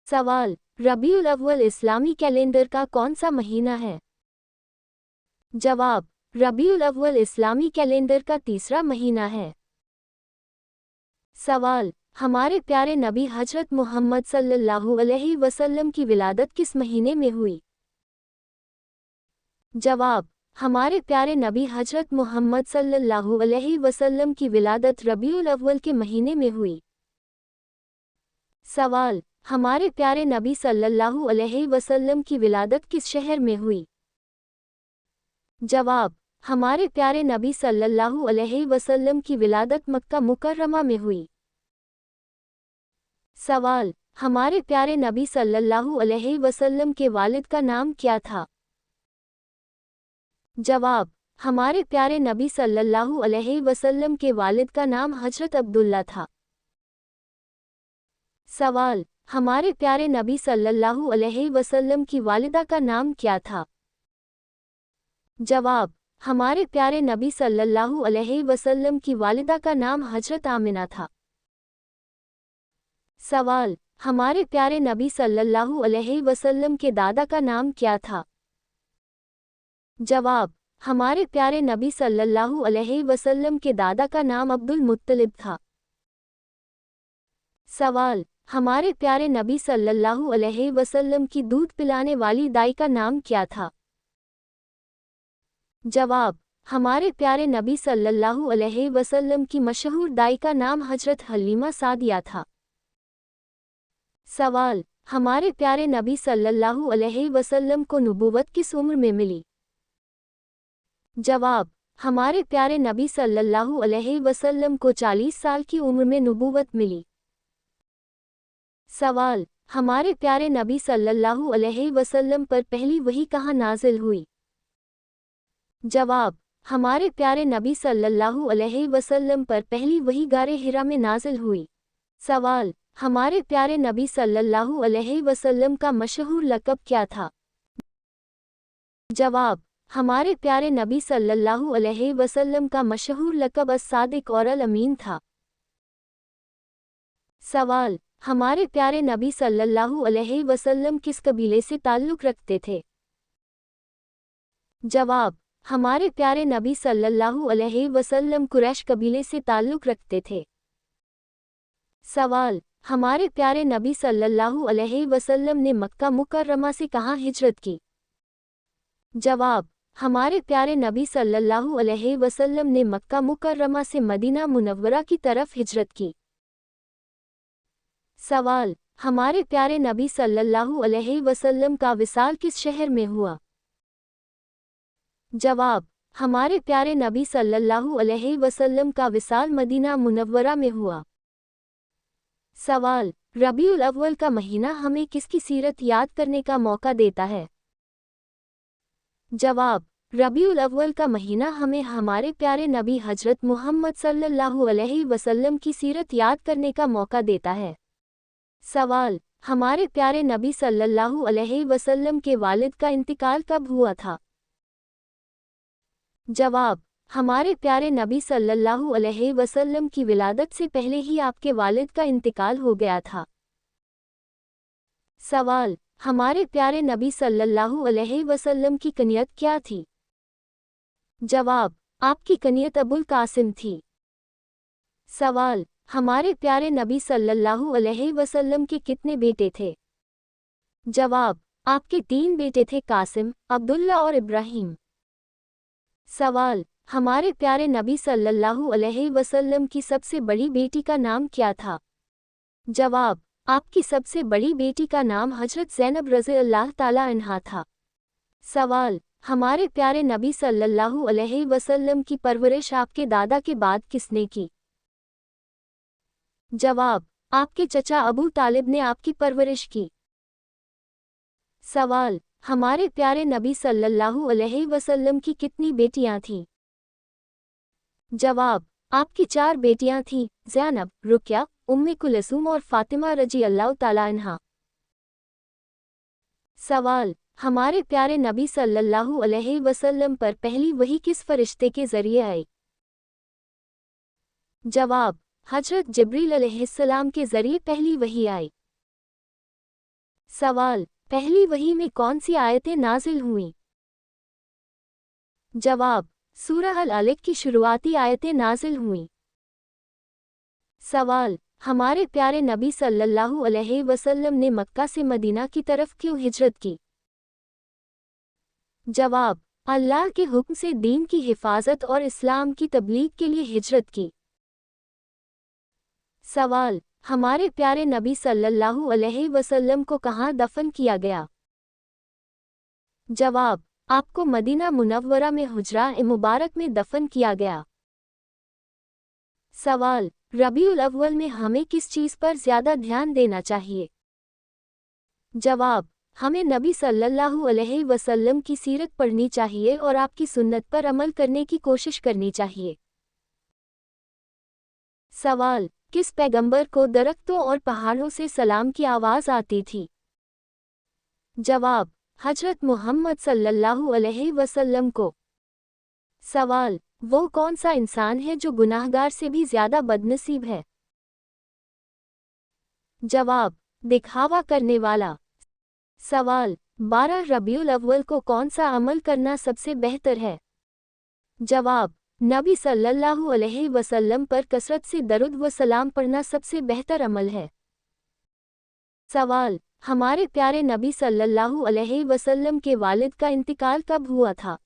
सवाल, रबीउल अव्वल इस्लामी कैलेंडर का कौन सा महीना है? जवाब, रबीउल अव्वल इस्लामी कैलेंडर का तीसरा महीना है। सवाल, हमारे प्यारे नबी हजरत मोहम्मद सल्लल्लाहु अलैहि वसल्लम की विलादत किस महीने में हुई? जवाब, हमारे प्यारे नबी हजरत मोहम्मद सल्लल्लाहु अलैहि वसल्लम की विलादत रबीउल अव्वल के महीने में हुई। सवाल, हमारे प्यारे नबी सल्लल्लाहु अलैहि वसल्लम की विलादत किस शहर में हुई? जवाब, हमारे प्यारे नबी सल्लल्लाहु अलैहि वसल्लम की विलादत मक्का मुकर्रमा में हुई। सवाल, हमारे प्यारे नबी सल्लल्लाहु अलैहि वसल्लम के वालिद का नाम क्या था? जवाब, हमारे प्यारे नबी सल्लल्लाहु अलैहि वसल्लम के वालिद का नाम हजरत अब्दुल्ला था। सवाल, हमारे प्यारे नबी सल्लल्लाहु अलैहि वसल्लम की वालिदा का नाम क्या था? जवाब, हमारे प्यारे नबी सल्लल्लाहु अलैहि वसल्लम की वालिदा का नाम हजरत आमिना था। सवाल, हमारे प्यारे नबी सल्लल्लाहु अलैहि वसल्लम के दादा का नाम क्या था? जवाब, हमारे प्यारे नबी सल्लल्लाहु अलैहि वसल्लम के दादा का नाम अब्दुल मुत्तलिब था। सवाल, हमारे प्यारे नबी सल्लल्लाहु अलैहि वसल्लम की दूध पिलाने वाली दाई का नाम क्या था? जवाब, हमारे प्यारे नबी सल्लल्लाहु अलैहि वसल्लम की मशहूर दाई का नाम हजरत हलीमा सादिया था। सवाल, हमारे प्यारे नबी सल्लल्लाहु अलैहि वसल्लम को नबूवत किस उम्र में मिली? जवाब, हमारे प्यारे नबी सल्लल्लाहु अलैहि वसल्लम को 40 साल की उम्र में नबूवत मिली। सवाल, हमारे प्यारे नबी सल्लल्लाहु अलैहि वसल्लम पर पहली वही कहाँ नाजिल हुई? जवाब, हमारे प्यारे नबी सल्लल्लाहु अलैहि वसल्लम पर पहली वही गारे हिरा में नाजिल हुई। सवाल, हमारे प्यारे नबी सल्लल्लाहु अलैहि वसल्लम का मशहूर लक़ब क्या था? जवाब, हमारे प्यारे नबी सल्लल्लाहु अलैहि वसल्लम का मशहूर लक़ब अस-सादिक और अल-अमीन था। सवाल, हमारे प्यारे नबी सल्लल्लाहु अलैहि वसल्लम किस कबीले से ताल्लुक़ रखते थे? जवाब, हमारे प्यारे नबी सल्लल्लाहु अलैहि वसल्लम कुरैश कबीले से ताल्लुक़ रखते थे। सवाल, हमारे प्यारे नबी सल्लल्लाहु अलैहि वसल्लम ने मक्का मुकर्रमा से कहाँ हिजरत की? जवाब, हमारे प्यारे नबी सल्लल्लाहु अलैहि वसल्लम ने मक्का मुकर्रमा से मदीना मुनव्वरा की तरफ हिजरत की। सवाल, हमारे प्यारे नबी सल्लल्लाहु अलैहि वसल्लम का विसाल किस शहर में हुआ? जवाब, हमारे प्यारे नबी सल्लल्लाहु अलैहि वसल्लम का विसाल मदीना मुनव्वरा में हुआ। सवाल, रबीउल अव्वल का महीना हमें किसकी सीरत याद करने का मौका देता है? जवाब, रबीउल अव्वल का महीना हमें हमारे प्यारे नबी हजरत मोहम्मद सल्लल्लाहु अलैहि वसल्लम की सीरत याद करने का मौका देता है। सवाल, हमारे प्यारे नबी सल्लल्लाहु अलैहि वसल्लम के वालिद का इंतकाल कब हुआ था? जवाब, हमारे प्यारे नबी सल्लल्लाहु अलैहि वसल्लम की विलादत से पहले ही आपके वालिद का इंतकाल हो गया था। सवाल, हमारे प्यारे नबी सल्लल्लाहु अलैहि वसल्लम की कनियत क्या थी? जवाब, आपकी कनियत अबुल कासिम थी। सवाल, हमारे प्यारे नबी सल्लल्लाहु अलैहि वसल्लम के कितने बेटे थे? जवाब, आपके 3 बेटे थे, कासिम, अब्दुल्ला और इब्राहिम। सवाल, हमारे प्यारे नबी सल्लल्लाहु अलैहि वसल्लम की सबसे बड़ी बेटी का नाम क्या था? जवाब, आपकी सबसे बड़ी बेटी का नाम हजरत ज़ैनब रज़ियल्लाहु ताला अन्हा था। सवाल, हमारे प्यारे नबी सल्लल्लाहु अलैहि वसल्लम की परवरिश आपके दादा के बाद किसने की? जवाब, आपके चचा अबू तालिब ने आपकी परवरिश की। सवाल, हमारे प्यारे नबी सल्लल्लाहु अलैहि वसल्लम की कितनी बेटियां थीं? जवाब, आपकी 4 बेटियां थीं, ज़ैनब, रुक़या, उम्मे कुलसूम और फ़ातिमा रज़ियल्लाहु ताला अन्हा। सवाल, हमारे प्यारे नबी सल्लल्लाहु अलैहि वसल्लम पर पहली वही किस फरिश्ते के ज़रिए आई? जवाब, हजरत जिब्रील अलैहिस्सलाम के ज़रिए पहली वही आई। सवाल, पहली वही में कौन सी आयतें नाजिल हुईं? जवाब, सूरह अल-अलक की शुरुआती आयतें नाजिल हुईं। सवाल, हमारे प्यारे नबी सल्लल्लाहु अलैहि वसल्लम ने मक्का से मदीना की तरफ क्यों हिजरत की? जवाब, अल्लाह के हुक्म से दीन की हिफाजत और इस्लाम की तबलीग के लिए हिजरत की। सवाल, हमारे प्यारे नबी सल्लल्लाहु अलैहि वसल्लम को कहाँ दफन किया गया? जवाब, आपको मदीना मुनव्वरा में हुजरा-ए-मुबारक में दफन किया गया। सवाल, रबीउल अव्वल में हमें किस चीज़ पर ज़्यादा ध्यान देना चाहिए? जवाब, हमें नबी सल्लल्लाहु अलैहि वसल्लम की सीरत पढ़नी चाहिए और आपकी सुन्नत पर अमल करने की कोशिश करनी चाहिए। सवाल, किस पैगंबर को दरख्तों और पहाड़ों से सलाम की आवाज़ आती थी? जवाब, हजरत मुहम्मद सल्लल्लाहु अलैहि वसल्लम को। सवाल, वो कौन सा इंसान है जो गुनाहगार से भी ज़्यादा बदनसीब है? जवाब, दिखावा करने वाला। सवाल, 12 रबीउल अव्वल को कौन सा अमल करना सबसे बेहतर है? जवाब, नबी सल्लल्लाहु अलैहि वसल्लम पर कसरत से दरूद व सलाम पढ़ना सबसे बेहतर अमल है। सवाल, हमारे प्यारे नबी सल्लल्लाहु अलैहि वसल्लम के वालिद का इंतकाल कब हुआ था?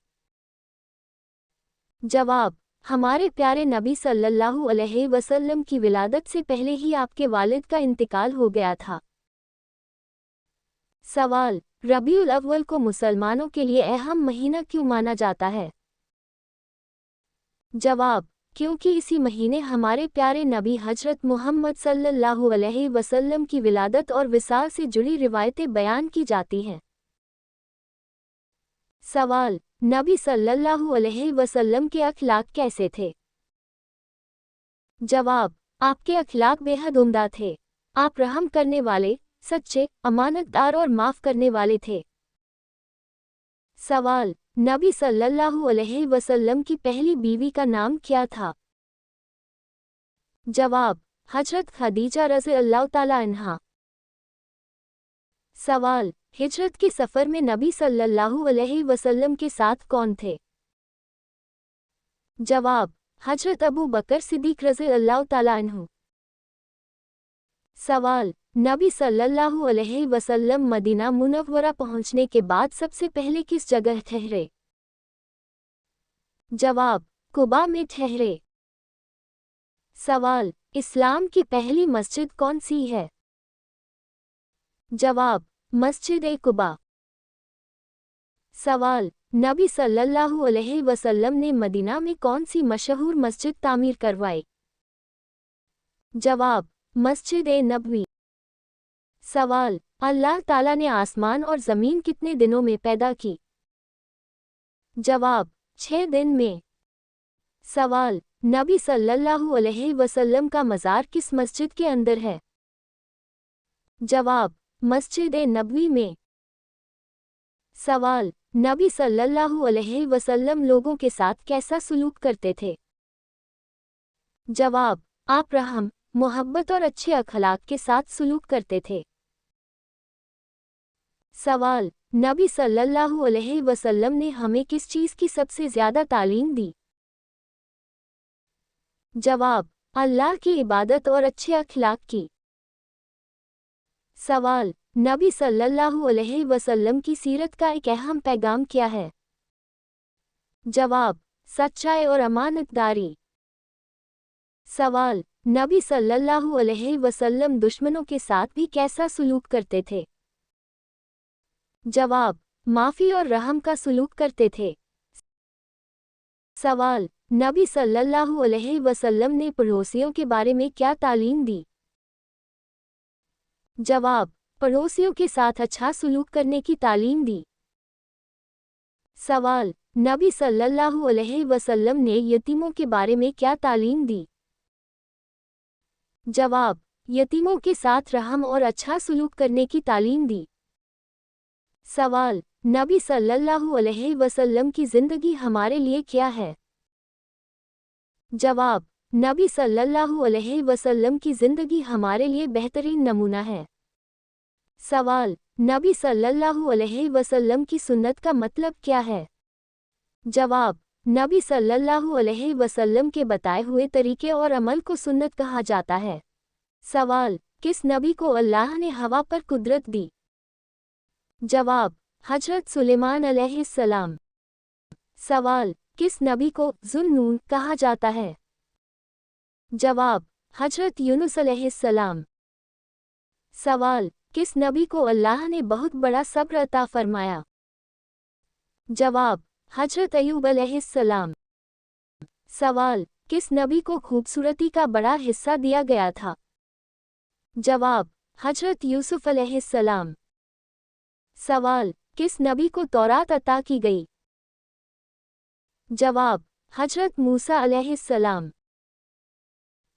जवाब, हमारे प्यारे नबी सल्लल्लाहु अलैहि वसल्लम की विलादत से पहले ही आपके वालिद का इंतकाल हो गया था। सवाल, रबीउल अव्वल को मुसलमानों के लिए अहम महीना क्यों माना जाता है? जवाब, क्योंकि इसी महीने हमारे प्यारे नबी हजरत मुहम्मद सल्लल्लाहु अलैहि वसल्लम की विलादत और विसाल से जुड़ी रिवायतें बयान की जाती हैं। सवाल, नबी सल्लल्लाहु अलैहि वसल्लम के अखलाक कैसे थे? जवाब, आपके अखलाक बेहद उम्दा थे। आप रहम करने वाले, सच्चे, अमानतदार और माफ़ करने वाले थे। सवाल, नबी सल्लल्लाहु अलैहि वसल्लम की पहली बीवी का नाम क्या था? जवाब, हजरत खदीजा रज़ियल्लाहु ताला अन्हा। सवाल, हिजरत के सफ़र में नबी सल्लल्लाहु अलैहि वसल्लम के साथ कौन थे? जवाब, हजरत अबू बकर सिद्दीक़ रज़ियल्लाहु ताला अन्हु। सवाल, नबी सल्लल्लाहु अलैहि वसल्लम मदीना मुनव्वरा पहुंचने के बाद सबसे पहले किस जगह ठहरे? जवाब, कुबा में ठहरे। सवाल, इस्लाम की पहली मस्जिद कौन सी है? जवाब, मस्जिद-ए-कुबा। सवाल, नबी सल्लल्लाहु अलैहि वसल्लम ने मदीना में कौन सी मशहूर मस्जिद तामीर करवाई? जवाब, मस्जिद-ए-नबवी। सवाल, अल्लाह ताला ने आसमान और ज़मीन कितने दिनों में पैदा की? जवाब, 6 दिन में। सवाल, नबी सल्लल्लाहु अलैहि वसल्लम का मज़ार किस मस्जिद के अंदर है? जवाब, मस्जिद-ए-नबवी में। सवाल, नबी सल्लल्लाहु अलैहि वसल्लम लोगों के साथ कैसा सुलूक करते थे? जवाब, आप रहम, मोहब्बत और अच्छे अखलाक के साथ सुलूक करते थे। सवाल, नबी सल्लल्लाहु अलैहि वसल्लम ने हमें किस चीज़ की सबसे ज़्यादा तालीम दी? जवाब, अल्लाह की इबादत और अच्छे अखलाक की। सवाल, नबी सल्लल्लाहु अलैहि वसल्लम की सीरत का एक अहम पैगाम क्या है? जवाब, सच्चाई और अमानतदारी। सवाल, नबी सल्लल्लाहु अलैहि वसल्लम दुश्मनों के साथ भी कैसा सुलूक करते थे? जवाब, माफ़ी और रहम का सुलूक करते थे। सवाल, नबी सल्लल्लाहु अलैहि वसल्लम ने पड़ोसियों के बारे में क्या तालीम दी? जवाब, पड़ोसियों के साथ अच्छा सुलूक करने की तालीम दी। सवाल, नबी सल्लल्लाहु अलैहि वसल्लम ने यतीमों के बारे में क्या तालीम दी? जवाब, यतीमों के साथ रहम और अच्छा सुलूक करने की तालीम दी। सवाल, नबी सल्लल्लाहु अलैहि वसल्लम की ज़िंदगी हमारे लिए क्या है? जवाब, नबी सल्लल्लाहु अलैहि वसल्लम की ज़िंदगी हमारे लिए बेहतरीन नमूना है। सवाल, नबी सल्लल्लाहु अलैहि वसल्लम की सुन्नत का मतलब क्या है? जवाब, नबी सल्लल्लाहु अलैहि वसल्लम के बताए हुए तरीके और अमल को सुन्नत कहा जाता है। सवाल, किस नबी को अल्लाह ने हवा पर कुदरत दी? जवाब, हजरत सुलेमान अलैहिस्सलाम। सवाल, किस नबी को ज़ुन्नून कहा जाता है? जवाब, हजरत यूनुस अलैहिस्सलाम। सवाल, किस नबी को अल्लाह ने बहुत बड़ा सब्र अता फरमाया? जवाब, हजरत अय्यूब अलैहिस्सलाम। सवाल, किस नबी को खूबसूरती का बड़ा हिस्सा दिया गया था? जवाब, हजरत यूसुफ अलैहिस्सलाम। सवाल, किस नबी को तौरात अता की गई? जवाब, हजरत मूसा अलैहिस्सलाम।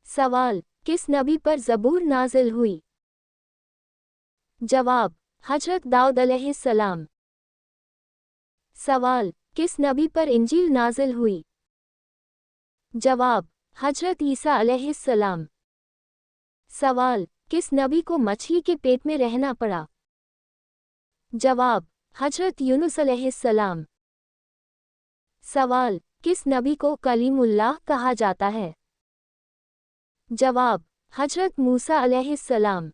सवाल, किस नबी पर ज़बूर नाज़िल हुई? जवाब, हजरत दाऊद अलैहिस्सलाम। सवाल, किस नबी पर इंजील नाज़िल हुई? जवाब, हजरत ईसा अलैहिस्सलाम। सवाल, किस नबी को मछली के पेट में रहना पड़ा? जवाब, हजरत यूनुस अलैहिस्सलाम। सवाल, किस नबी को कलीमुल्लाह कहा जाता है? जवाब, हजरत मूसा अलैहिस्सलाम।